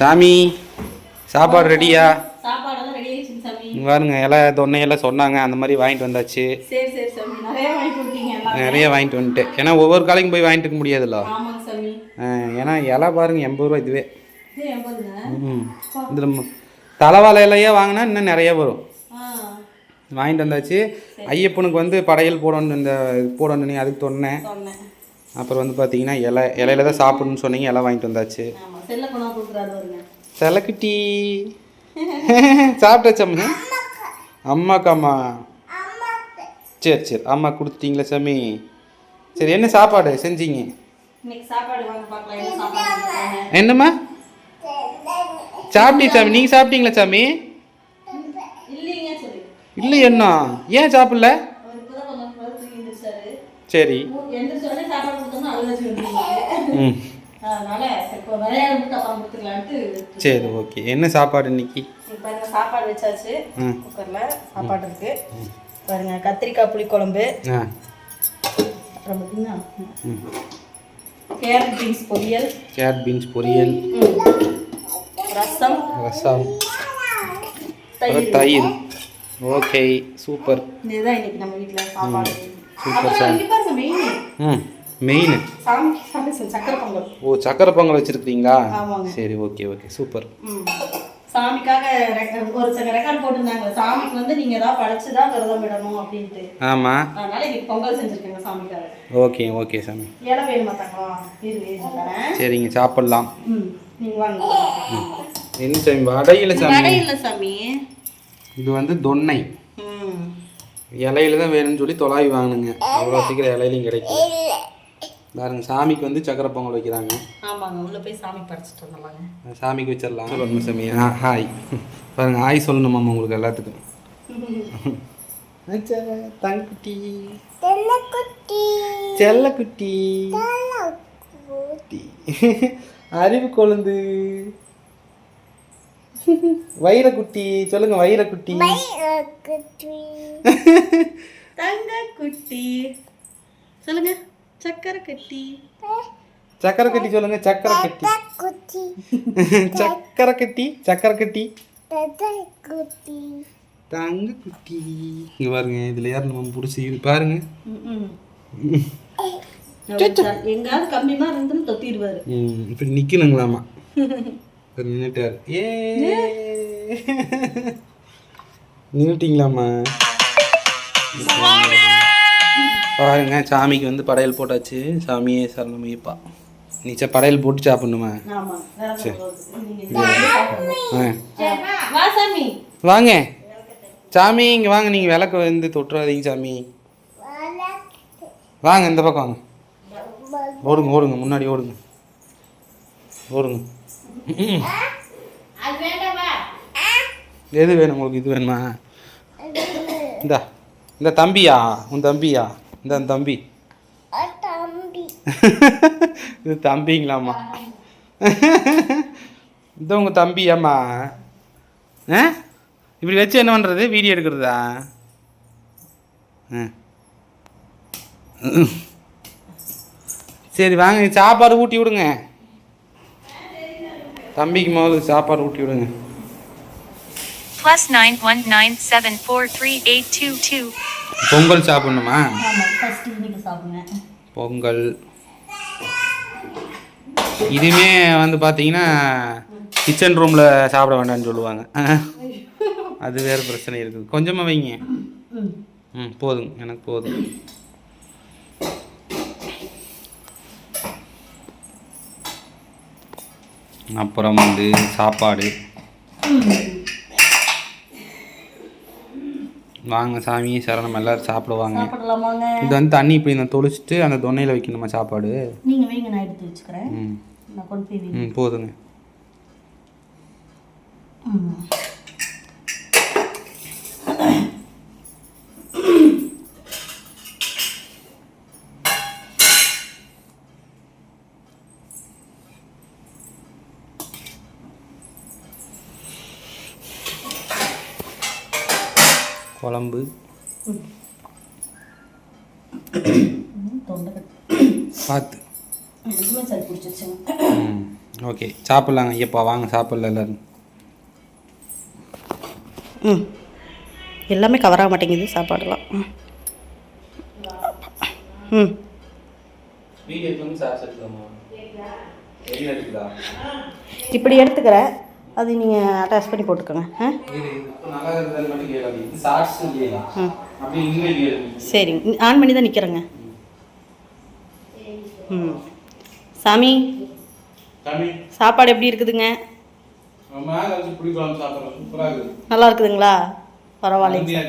சாமி சாப்பாடு ரெடியா? சாப்பாடெல்லாம் ரெடி ஆயிடுச்சு சாமி. பாருங்க எல்லாம் தொன்னையெல்லாம் சொன்னாங்க, அந்த மாதிரி வாங்கிட்டு வந்தாச்சு. சரி சரி சாமி, நிறைய வாங்கிட்டு வந்துட்டீங்க. நிறைய வாங்கிட்டு வந்துட்டேன், ஏன்னா ஒவ்வொரு காலைக்கும் போய் வாங்கிட்டு இருக்க முடியாதுல்ல. ஆமாங்க சாமி. ஏன்னா இலை பாருங்க 80 ரூபா இதுவே. இது 80ங்க. இதில் தலைவாழை இலையே வாங்கினா இன்னும் நிறைய வரும். வாங்கிட்டு வந்தாச்சு. ஐயப்பனுக்கு வந்து படையல் போடணும், இந்த போடணும் நீ அதுக்கு சொன்னேன். அப்புறம் வந்து பார்த்தீங்கன்னா இலையில தான் சாப்பிடணும்னு சொன்னீங்க, இலை வாங்கிட்டு வந்தாச்சு. செலக்குட்டி சாப்பிட்டாச்சம்மா? அம்மாக்காம்மா? சரி சரி, அம்மா கொடுத்துட்டீங்களா சாமி? சரி, என்ன சாப்பாடு செஞ்சீங்க? என்னம்மா சாப்பிட்டீங்க சாமி? நீங்கள் சாப்பிட்டீங்களா சாமி? இல்லை, என்ன ஏன் சாப்பிடல? சரி. ம் சரி, ஓகே. என்ன சாப்பாடு இன்னைக்கு? சாப்பாடு வச்சாச்சு குக்கரில். சாப்பாடு இருக்கு பாருங்க. கத்திரிக்காய் புளிக்குழம்பு, அப்புறம் பார்த்தீங்கன்னா கேரட் பீன்ஸ் பொரியல், ரசம், தயிர். Okay, super. இதுதான் இன்னைக்கு நம்ம வீட்டில் சாப்பாடு. Super sir. மெயின் சக்கரை பொங்கல். ஓ, சக்கரை பொங்கல் வச்சிருக்கீங்களா? சரி, ஓகே ஓகே, சூப்பர். சாமிக்காக ஒரு சில ரெக்கார்ட் போட்டுருந்தாங்க. சாமிக்கு வந்து நீங்க ஏதாவது படைச்சுதான் விரதம் விடணும் அப்படின்ட்டு. ஆமா, அதனால இன்னைக்கு பொங்கல் செஞ்சிருக்கேங்க சாமிக்காக. ஓகே ஓகே சாமி. இலை வேணுமா தங்கம்? சரிங்க, சாப்பிடலாம். நீங்க வாங்க. என்ன சாமி? வடையில சாமி? வடையில சாமி, இது வந்து தொன்னை. இலையில தான் வேணும்னு சொல்லி தொலாவி வாங்கினுங்க. அவ்வளோ சீக்கிரம் இலையிலையும் கிடைக்கும். பாருங்க, சாமிக்கு வந்து சக்கரை பொங்கல் வைக்கிறாங்க. ஆமாங்க, உள்ள போய் சாமி படைச்சிட்டு வந்துடலாங்க. சாமிக்கு வச்சிடலாம். சொல்லணும் சாமி. ஹாய் பாருங்க, ஹாய் சொல்லணுமாம்மா உங்களுக்கு எல்லாத்துக்கும். தங்குட்டி, செல்லக்குட்டி, அறிவு கொழுந்து, வைரக்குட்டி. சொல்லுங்க, வைரக்குட்டி. தங்க குட்டி சொல்லுங்க. சக்கரை கட்டி. சொல்லுங்க. சக்கரை கட்டி. தங்க குட்டி. இங்க பாருங்க, இதுல யார் நம்ம பிடிச்சி பாருங்க. எங்காவது கம்மிமா இருந்து தொத்திடுவாரு. இப்படி நிக்கணுங்களாமா. நின்னுட்டாரு. நின்னுட்டீங்களாமா? பாருங்க, சாமிக்கு வந்து படையல் போட்டாச்சு. சாமியே சரணமையப்பா. நீ படையல் போட்டு சாப்பிடணுமா? சரி, வாங்க சாமி, இங்கே வாங்க. நீங்கள் விளக்கு வந்து தொட்டுறாதீங்க சாமி. வாங்க, இந்த பக்கம் வாங்க. ஓடுங்க, முன்னாடி ஓடுங்க. எது வேணும் உங்களுக்கு? இது வேணுமா? இந்த தம்பியா? உன் தம்பியா? இந்த தம்பி. இது தம்பிங்களாம்மா? இந்த உங்கள் தம்பியாம்மா? இப்படி வச்சு என்ன பண்ணுறது? வீடியோ எடுக்கிறதா? சரி வாங்க, சாப்பாடு ஊட்டி விடுங்க. தம்பிக்கு முதல்ல சாப்பாடு ஊட்டி விடுங்க. +9197438222. பொங்கல் சாப்பிடணுமா? பொங்கல் இதுவுமே வந்து பார்த்தீங்கன்னா கிச்சன் ரூமில் சாப்பிட வேண்டாம்னு சொல்லுவாங்க. அது வேறு பிரச்சனை இருக்குது. கொஞ்சமாக வைங்க. போதுங்க, எனக்கு போதும். அப்புறம் வந்து சாப்பாடு. வாங்க சாமி சரணம், எல்லாரும் சாப்பிடுவாங்க. இது வந்து தண்ணி இப்படி நான் தொளிச்சுட்டு அந்த தொன்னையில் வைக்கணுமா சாப்பாடு? நீங்கள் வைங்க, நான் எடுத்து வச்சுக்கிறேன். நான் கொண்டு போய் போதுங்க. குழம்பு, பார்த்து சளி பிடிச்சிருச்சுங்க. ஓகே சாப்பிட்லாங்க ஐயப்பா, வாங்க சாப்பிட்ல எல்லாரும். ம் எல்லாமே கவர் ஆக மாட்டேங்குது சாப்பாடெல்லாம். ம் இப்படி எடுத்துக்கிறேன், அது நீங்கள் அட்டாச் பண்ணி போட்டுக்கோங்க. சரிங்க, ஆன் பண்ணி தான் நிற்கிறேங்க. ம் சாமி சாப்பாடு எப்படி இருக்குதுங்க? நல்லா இருக்குதுங்களா? பரவாயில்லைங்க.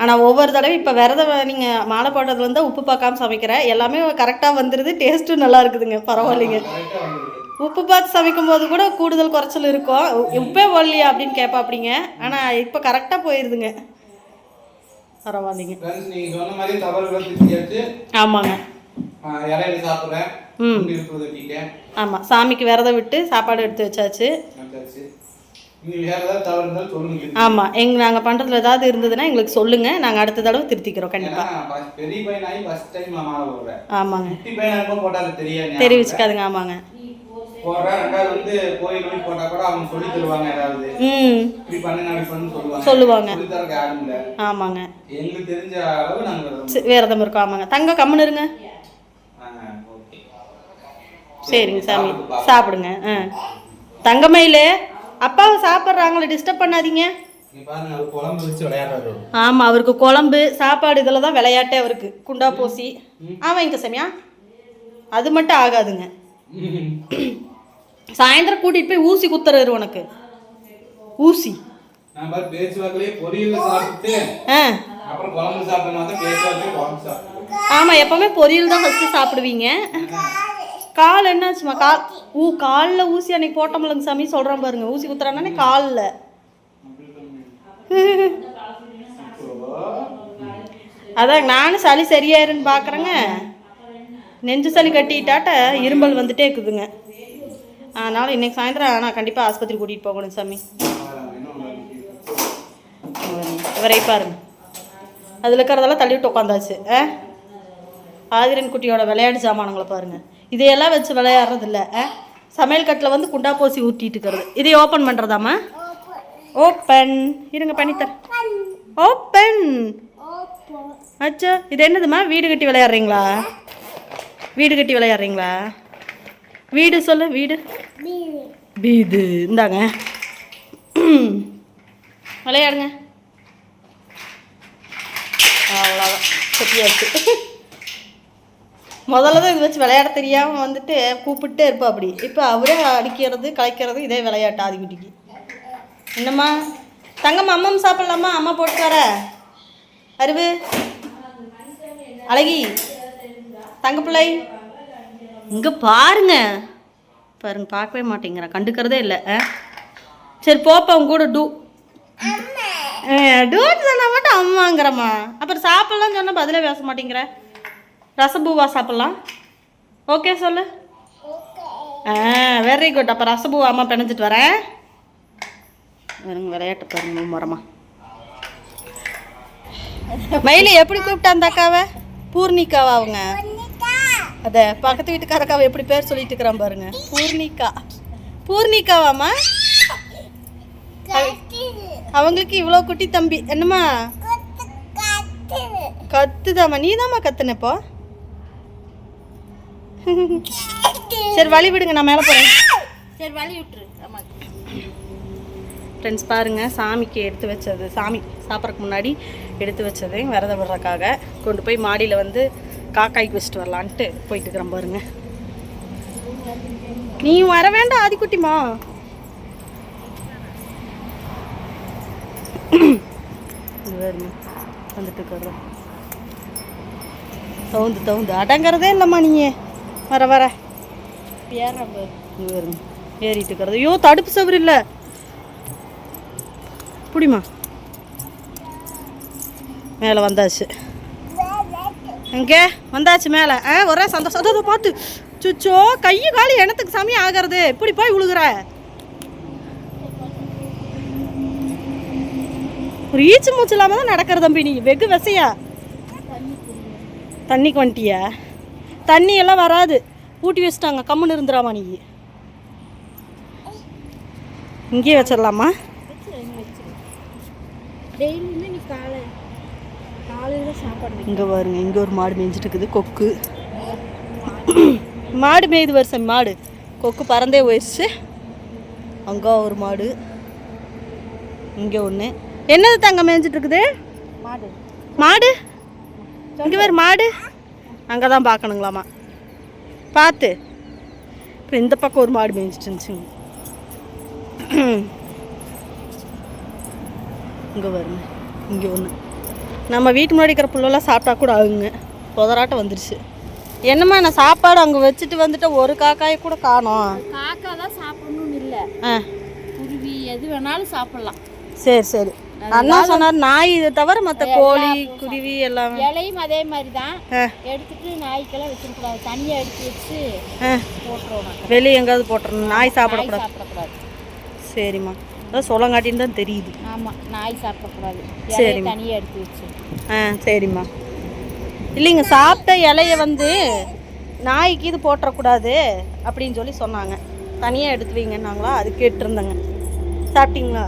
ஆனால் ஒவ்வொரு தடவை இப்போ விரதம் நீங்கள் மாலை போட்டது வந்து உப்பு பார்க்காம சமைக்கிறேன், எல்லாமே கரெக்டாக வந்துடுது, டேஸ்ட்டும் நல்லா இருக்குதுங்க. பரவாயில்லைங்க. உப்பு பார்த்து சமைக்கும் போது கூட கூடுதல் குறைச்சல் இருக்கும், உப்பே போடலையா அப்படின்னு கேட்பா அப்படிங்க. ஆனால் இப்போ கரெக்டாக போயிடுதுங்க. பரவாயில்லைங்க. ஆமாங்க. ஆமாம், சாமிக்கு விரதம் விட்டு சாப்பாடு எடுத்து வச்சாச்சு. ஆமாம், நாங்கள் பண்ணுறதுல ஏதாவது இருந்ததுன்னா எங்களுக்கு சொல்லுங்கள், நாங்கள் அடுத்த தடவை திருத்திக்கிறோம் கண்டிப்பாக. ஆமாங்க, தெரிவிச்சுக்காதுங்க. ஆமாங்க. சொல்லுவாங்க. ஆமாங்க, விரதம் இருக்கும். ஆமாங்க. தங்க கம்முன்னு இருங்க. சரிங்க சாமி, சாப்பிடுங்க. தங்கமயிலே அப்பாவை சாப்பிட்றாங்களே, டிஸ்டர்ப் பண்ணாதீங்க. ஆமாம், அவருக்கு குழம்பு சாப்பாடு இதில் தான் விளையாட்டே அவருக்கு. குண்டா போசி ஆமாங்க சாமியா, அது மட்டும் ஆகாதுங்க. சாயந்தரம் கூட்டிகிட்டு போய் ஊசி குத்துறாரு உனக்கு. ஊசி ஆமாம், எப்பவுமே பொரியல் தான் ஃபஸ்ட்டு சாப்பிடுவீங்க. கால் என்னாச்சுமா? காலில் ஊசி அன்னைக்கு போட்டோம்லங்க சாமி, சொல்கிறேன் பாருங்க. ஊசி குத்துறானே காலில். அதான் நானும் சளி சரியாயிருன்னு பார்க்குறேங்க, நெஞ்சு சளி கட்டிட்டாட்ட இரும்பல் வந்துட்டே இருக்குதுங்க. அதனால் இன்றைக்கி சாயந்தரம் ஆனால் கண்டிப்பாக ஆஸ்பத்திரி கூட்டிகிட்டு போகணும் சாமி. இவரை பாருங்க, அதில் இருக்கிறதெல்லாம் தள்ளி விட்டு உட்காந்தாச்சு. ஆதிரன் குட்டியோட விளையாட்டு சாமானங்களை பாருங்கள். இதையெல்லாம் வச்சு விளையாடுறதில்ல. சமையல் கட்டில் வந்து குண்டா போசி ஊற்றிட்டு இருக்கிறது. இதை ஓப்பன் பண்ணுறதாம்மா? ஓப்பன் இருங்க, பண்ணித்தரேன். ஓப்பன். அச்சா, இது என்னதுமா? வீடு கட்டி விளையாடுறீங்களா? வீடு கட்டி விளையாடுறீங்களா? வீடு சொல்லு. வீடு வீடு இந்தாங்க, விளையாடுங்க. அவ்வளோதான், செட்டியாச்சு. முதல்ல தான் இது வச்சு விளையாட தெரியாமல் வந்துட்டு கூப்பிட்டே இருப்பா அப்படி. இப்போ அவரே அடிக்கிறது கலைக்கிறது இதே விளையாட்டு ஆதிக்குட்டிக்கு. என்னம்மா தங்கம்மா, அம்மா சாப்பிட்லாமா? அம்மா போட்டு வர. அருவு அழகி தங்கப்பிள்ளை இங்கே பாருங்க பாருங்க, பார்க்கவே மாட்டேங்கிறேன், கண்டுக்கிறதே இல்லை. சரி போப்பா, அவங்க கூட டூன்னு சொன்னால் மட்டும் அம்மாங்கிறம்மா. அப்புறம் சாப்பிட்லான்னு சொன்னால் பதிலே பேச மாட்டேங்கிற. ரசபூவா சாப்பிட்லாம், ஓகே சொல்லு. Very good. அப்போ ரசபூவா அம்மா பிணைஞ்சிட்டு வரேன். விளையாட்டு பாருங்க மரமா. மயிலி எப்படி கூப்பிட்டா அந்த அக்காவை? பூர்ணிகாவா அவங்க? அத பக்கத்து வீட்டுக்காரக்காவை எப்படி பேர் சொல்லிட்டு இருக்கிறான் பாருங்க. பூர்ணிகா. பூர்ணிகாவாம்மா? அவங்களுக்கு இவ்வளோ குட்டி தம்பி. என்னம்மா கத்துதாம்மா? நீ தாம்மா கத்துனப்போ. சரி வழி விடுங்க, நான் மேலே போகிறேன். சரி வழி விட்டுரு. ஃப்ரெண்ட்ஸ் பாருங்கள், சாமிக்கு எடுத்து வச்சது, சாமி சாப்பிட்றதுக்கு முன்னாடி எடுத்து வச்சது விரதம் விடுறதுக்காக கொண்டு போய் மாடியில் வந்து காக்காய்க்கு வச்சுட்டு வரலான்ட்டு போயிட்டு இருக்கிறேன் பாருங்க. நீ வர வேண்டாம் ஆதிக்குட்டிமா. வந்துட்டு இருக்கிற தவுந்து அடங்கிறதே இல்லைம்மா. நீங்கள் வர வர ஏறிட்டு இருக்கிறது. ஐயோ தடுப்பு சவறு இல்லை, புடிமா. மேலே வந்தாச்சு, இங்கே வந்தாச்சு மேலே. ஒரே சந்தோஷம். அதை பார்த்து சுச்சோ கையை காலி எனத்துக்கு சாமி ஆகிறது. இப்படி போய் விழுகிற ஒரு ஈச்சு மூச்சு இல்லாமல் தான் நடக்கிற தம்பி. நீ வெகு விசையா தண்ணிக்கு வந்துட்டியா? தண்ணி எல்லாம் வராது, ஊட்டி வச்சுட்டாங்க. கம்முன்னு இருந்துடாமா நீ. இங்கேயே வச்சிடலாமா? டெய்லியுமே நீ காலையில் சாப்பாடு இங்கே பாருங்க, இங்கே ஒரு மாடு மேய்ஞ்சிட்டு இருக்குது, கொக்கு. மாடு மேய்து வருஷம் மாடு, கொக்கு பறந்தே போயிடுச்சு. அங்கே ஒரு மாடு, இங்கே ஒன்று. என்னது தங்க மேய்ஞ்சிட்டு இருக்குது? மாடு. மாடு இங்கே வேறு மாடு அங்கே தான் பார்க்கணுங்களாமா, பார்த்து. இப்போ இந்த பக்கம் ஒரு மாடு மேய்ஞ்சிட்டு இருந்துச்சுங்க. இங்கே வருங்க, இங்கே ஒன்று. நம்ம வீட்டு முன்னாடி இருக்கிற புல்லெல்லாம் சாப்பிட்டா கூட ஆகுங்க. புதராட்டம் வந்துருச்சு. என்னம்மா நான் சாப்பாடு அங்கே வச்சுட்டு வந்துட்டு ஒரு காக்காயை கூட காணோம். காக்கா தான் சாப்பிடணும்னு இல்லை, குருவி எது வேணாலும் சாப்பிடலாம். சரி சரி. அண்ணா சொன்னார் நாய் இதை தவிர மற்ற கோழி குருவி எல்லாமே. இலையும் அதே மாதிரி தான் எடுத்துட்டு நாய்க்கெல்லாம் வச்சிருக்கூடாது, தனியாக எடுத்து வச்சு போட்டுருவோம். வெளியே எங்காவது போட்டுறணும், நாய் சாப்பிடக்கூடாது. சாப்பிடக்கூடாது. சரிம்மா, அதான் சொல்லங்காட்டின்னு தான் தெரியுது. ஆமாம், நாய் சாப்பிடக்கூடாது, சரிம்மா. தனியாக எடுத்து வச்சு. சரிம்மா. இல்லைங்க, சாப்பிட்ட இலைய வந்து நாய்க்கு இது போட்டுறக்கூடாது அப்படின்னு சொல்லி சொன்னாங்க. தனியாக எடுத்து வைங்கன்னாங்களா, அது கேட்டுருந்தேங்க. சாப்பிட்டீங்களா?